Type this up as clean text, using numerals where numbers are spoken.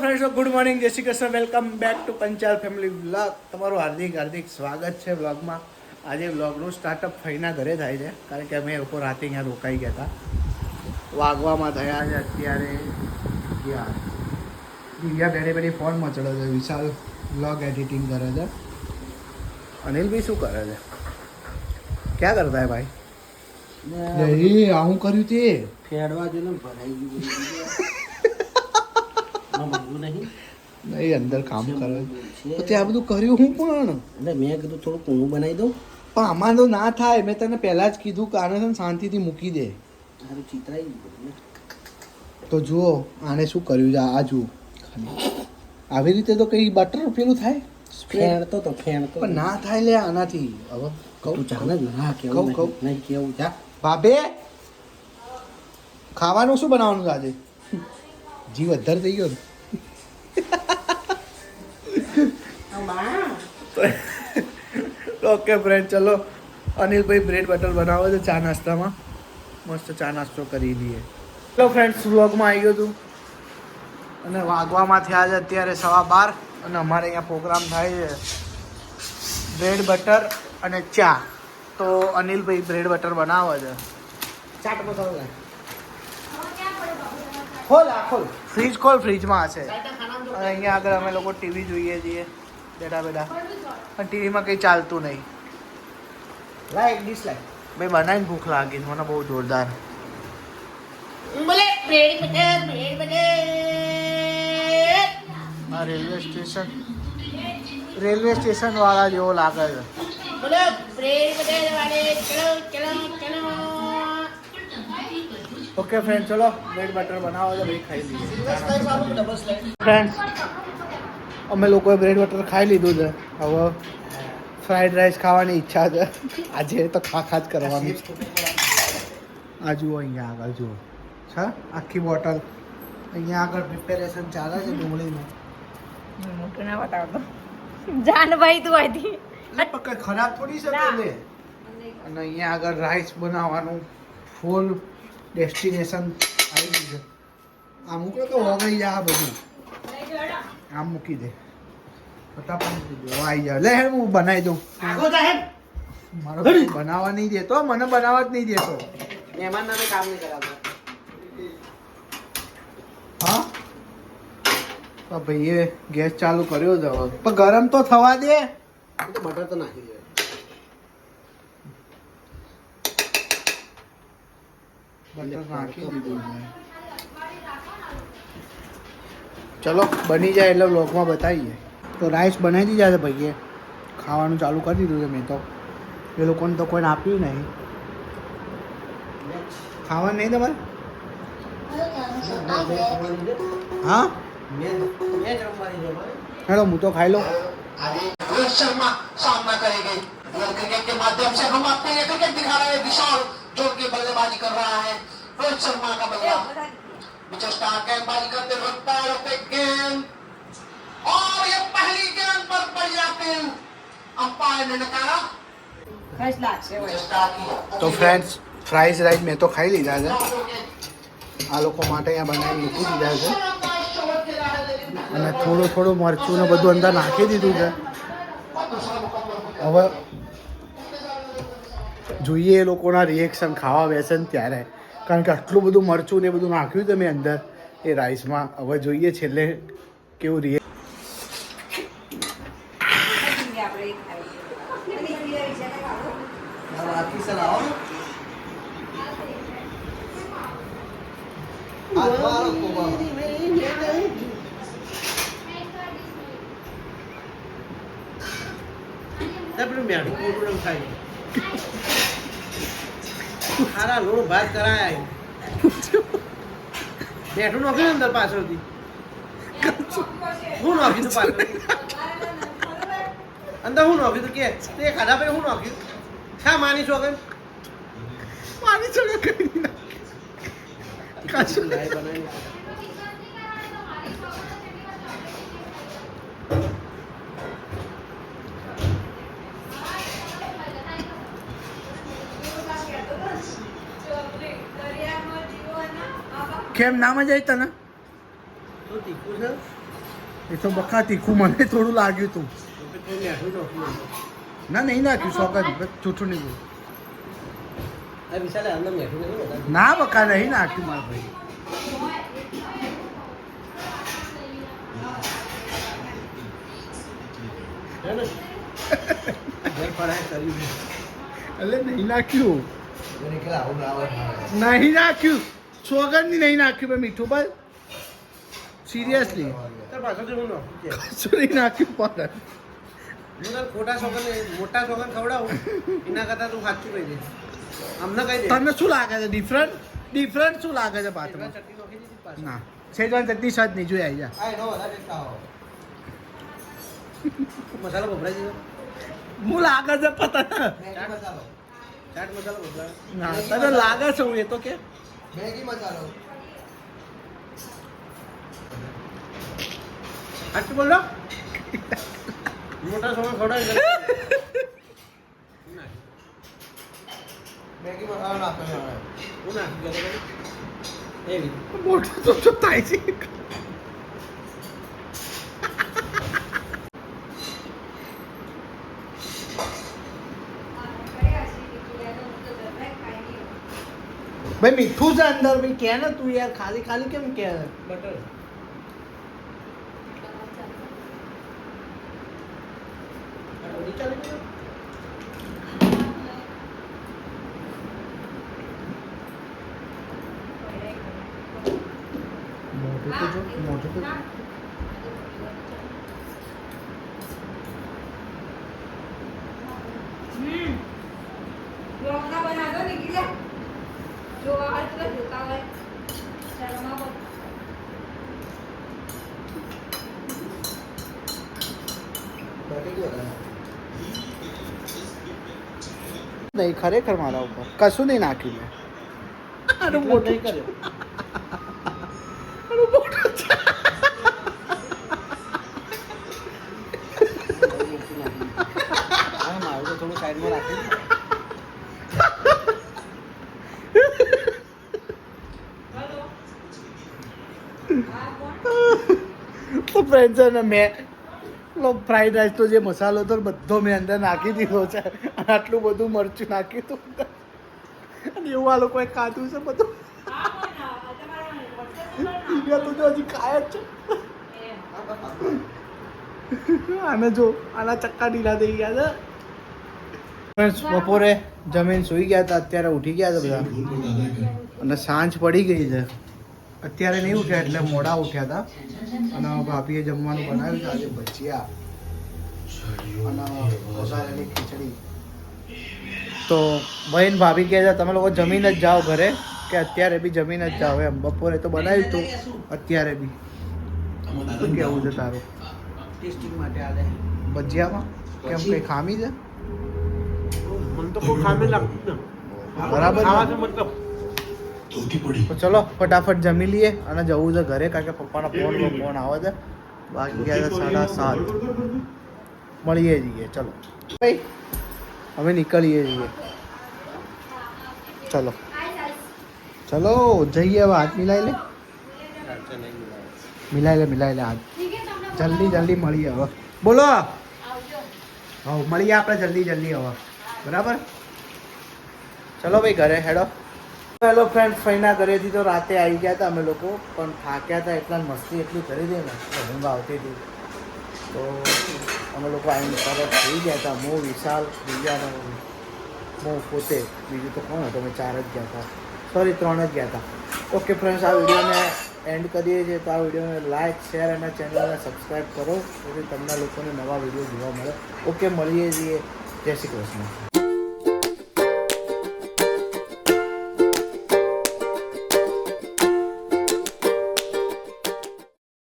Friends, good morning, જય Shri Krishna, welcome back to Panchal family vlog. તમારું હાર્દિક સ્વાગત છે વ્લોગમાં. આજે વ્લોગનું સ્ટાર્ટઅપ ફઈના ઘરે થાય છે, કારણ કે અમે લોકો રાતે અહીંયા રોકાઈ ગયા હતા. વાગવામાં થયા છે અત્યારે દિવ્યા બેની ફોનમાં ચડે છે, વિશાલ વ્લોગ એડિટિંગ કરે છે, અનિલભાઈ શું કરે છે, ક્યાં કરતા હે ભાઈ? આવું કર્યું તે ફેડવા જો ને ભરાઈ ગયું નહીં, અંદર કામ કરે તો ત્યાં બધું કર્યું હું પણ એટલે મેં કીધું થોડું કૂણું બનાવી દઉં, પણ આમાં તો ના થાય. મેં તને પહેલા જ કીધું કે આને શાંતિથી મૂકી દે. સારું ચિતરાઈ ગયું. તો જુઓ આને શું કર્યું છે, આ જુઓ આવી રીતે તો કઈ બટર પેલું થાય, ફેણતો તો પણ ના થાય લે આનાથી. હવે કહું ચાલે જ ના કેવું નહીં કેવું જા બાબે ખાવાનું શું બનાવવાનું છે આજે? જીવ અધર થઈ ગયો. ઓકે ફ્રેન્ડ, ચલો અનિલભાઈ બ્રેડ બટર બનાવો છે ચા નાસ્તામાં. મસ્ત ચા નાસ્તો કરી લઈએ. ચલો ફ્રેન્ડ્સ, વ્લોગમાં આવી ગયો હતું અને વાગવામાં થયા છે અત્યારે 12:15 અને અમારે અહીંયા પ્રોગ્રામ થાય છે બ્રેડ બટર અને ચા. તો અનિલભાઈ બ્રેડ બટર બનાવે છે. ચાટ મસાલો લાગ ખોલ ફ્રીજ ખોલ, ફ્રીજમાં હશે. અને અહીંયા આગળ અમે લોકો ટીવી જોઈએ છીએ બેઠા બેઠા, પણ ટીવીમાં કંઈ ચાલતું નહીં. લાઈક ડિસલાઈક ભાઈ બનાવીને ભૂખ લાગી છે મને બહુ જોરદાર. આ રેલવે સ્ટેશન વાળા જેવો લાગે છે. ઓકે ફ્રેન્ડ, ચલો બ્રેડ બટર બનાવો તો ભાઈ ખાઈ લઈએ. ફ્રેન્ડ્સ, અમે લોકોએ બ્રેડ બટર ખાઈ લીધું છે. હવે ફ્રાઈડ રાઈસ ખાવાની ઈચ્છા છે. આજે તો ખા જ કરવાની. આ જુઓ, અહીંયા આગળ જુઓ છે આખી બોટલ. અહીંયા આગળ પ્રિપેરેશન ચાલે છે ડુંગળીનું. મોટું ના બતાવતો જાન ભાઈ તું આથી કઈ ખરાબ થોડી શકે લે. અને અહીંયા આગળ રાઈસ બનાવવાનું ફૂલ ડેસ્ટિનેશન આવી ગયું છે. આ મૂકો તો હોગઈ જાય આ બધું. આમ મૂકી દે ફટાફટ આવી જાય. લે હું બનાવી દઉં. મારો બનાવવા નહીં દેતો, મને બનાવવા જ નહીં દેતો. મહેમાન નામે કામ નહીં કરાવતા. હા તો ભાઈએ ગેસ ચાલુ કર્યો છે હવે, પણ ગરમ તો થવા દે. તો બટર તો નાખી દે. બટર નાખી દીધું મેં. ચલો બની જાય એટલે વ્લોગમાં બતાવીએ. તો રાઈસ બનાવી દીધા છે ભાઈએ, ખાવાનું ચાલુ કરી દીધું છે. મેં તો એ લોકોને તો કોઈને આપ્યું નહીં. ખાવાનું નહીં તમારે? હા હેલો, હું તો ખાઈ લઉં. रोहित शर्मा सामना करेंगे क्रिकेट के माध्यम से हम आपको ये क्रिकेट दिखा रहे हैं. विशाल जोर की बल्लेबाजी कर रहा है. रोहित शर्मा का बल्ला विजय स्टार गेंदबाजी करते वक्त पैरों पे गेंद और ये पहली गेंद पर बढ़िया फील्ड अंपायर ने नकारा. તો ફ્રેન્ડ્સ, ફ્રાઈઝ રાઈસ મેં તો ખાઈ લીધા છે. આ લોકો માટે અહીંયા બનાવી મૂકી દીધા છે અને થોડું મરચું ને બધું અંદર નાખી દીધું છે. હવે જોઈએ એ લોકોના રિએક્શન ખાવા બેસે ને ત્યારે, કારણ કે આટલું બધું મરચું ને બધું નાખ્યું છે મેં અંદર એ રાઈસમાં. હવે જોઈએ છેલ્લે કેવું મેઠું પૂરું ખાઈ સારા લોડ ભાત કરાયા. મેઠું નાખ્યું અંદર પાછળથી. હું નાખ્યું તું પાછળથી અંદર? હું નાખ્યું તું કે તે ખાધા પછી હું નાખ્યું? શા માની છો કઈ બનાવી. કેમ ના મજા આવી તને? શું તીખું છે? એ તો બકા તીખું મને થોડું લાગ્યું હતું. થોડું મીઠું નાખ્યું. ના નહીં નાખ્યું સોગન જૂઠું નહીં બોલ. આ વિશાલે અંદર મીઠું નહીં વધારે. ના બકા નહીં નાખ્યું મારા ભાઈ. હે ને? ઘર ફરાય કર્યું. એટલે નહીં નાખ્યું. મને કે આવું ના આવે. નહીં નાખ્યું. સોગંદની નહીં નાખ્યું મેં મીઠું ભાઈ. સિરિયસલી તાર પાછળથી હું નાખું કે. કશું નહીં નાખ્યું પણ. હું તાર ખોટા છોકરાને મોટા છોકરાને ખવડાવું એના કરતાં તું સાચું કહી દે. અમને કહી દે. તમને શું લાગે છે ડિફરન્ટ શું લાગે છે ભાતમાં? ચટણી નાખી દીધી પાછી. ના શેજવાન ચટણી સાથ નહીં જોઈ આવી જા. આ એનો વધારે ટેસ્ટ આવો. મસાલો વપરાય છે. હું લાગે છે પતા ચાટ મસાલો. ચાટ મસાલો વપરાય. ના તને લાગે છે હું એ તો કે મેગી મસાલો. સાચું બોલો. મોટા છોકરા ખવડાવી દે. મેગી મસાલો નાખવાનો આવે. હું નાખી દે. એવી. મોટું તો શું થાય છે? ભાઈ મીઠું છે અંદર ભાઈ કે ને તું યાર ખાલી ખાલી કેમ કે બટર. મોટું તો નહીં ખરેખર મારા ઉપર કશું નહીં નાખ્યું મેં. અરે મોટું નહીં કર્યો. અરે મોટું છે. હા મારું તો થોડું સાઈડમાં રાખી. તો ફ્રેન્ડ છે ને મેં ફ્રાઈડ રાઈસ તો જે મસાલો હતો ને બધો મેં અંદર નાખી દીધો છે અને આટલું બધું મરચું નાખ્યું હતું અને એવું આ લોકોએ ખાધું છે બધું. દિવ્યા તો જો હજી ખાય જ છે. આને જો આના ચક્કા ઢીલા થઈ ગયા છે. ફ્રેન્ડ્સ બપોરે જમીન સૂઈ ગયા હતા અત્યારે ઉઠી ગયા છે બધા અને સાંજ પડી ગઈ છે. અત્યારે નહીં ઉઠ્યા એટલે મોડા ઉઠ્યા હતા અને ભાભીએ જમવાનું બનાવ્યું છે આજે ભજીયા અને વઘારેલી ખીચડી. તો બહેન ભાભી કહે છે તમે લોકો જમીન જ જાઓ ઘરે કે અત્યારે બી જમીન જ જાઓ એમ. બપોરે તો બનાવ્યું હતું અત્યારે બી. શું કહેવું છે તારું ટેસ્ટિંગ માટે આલે. ભજીયામાં કેમ કંઈ ખામી છે? મને તો કોઈ ખામી લાગતું જ બરાબર છે. ખાવા મતલબ તો ચલો ફટાફટ જમી લઈએ અને જવું છે ઘરે કારણ કે પપ્પાના ફોન આવે છે. બાકી ગયા છે 7:30. મળીએ જઈએ ચલો ભાઈ અમે નીકળીએ છીએ. ચલો ચલો જઈએ હવે હાથ મિલાઈ લે હાથ. જલ્દી મળીએ હવે. બોલો હા મળીએ આપણે જલ્દી હવે બરાબર. ચલો ભાઈ ઘરે હેડો. હેલો ફ્રેન્ડ ફઈના ઘરેથી તો રાતે આવી ગયા હતા અમે લોકો પણ થાક્યા હતા એટલા મસ્તી એટલી કરી દે ને ઊંઘ આવતી હતી તો અમે લોકો આવીને તરત થઈ ગયા હતા. હું વિશાલ દિવ્યા હું પોતે બીજું તો કોણ હતો? અમે 4 જ ગયા હતા. સોરી 3 જ ગયા હતા. ઓકે ફ્રેન્ડ્સ આ વિડીયોને એન્ડ કરીએ છીએ. તો આ વિડીયોને લાઇક શેર અને ચેનલને સબસ્ક્રાઈબ કરો જેથી તમને લોકોને નવા વિડીયો જોવા મળે. ઓકે મળીએ છીએ. જય શ્રી કૃષ્ણ.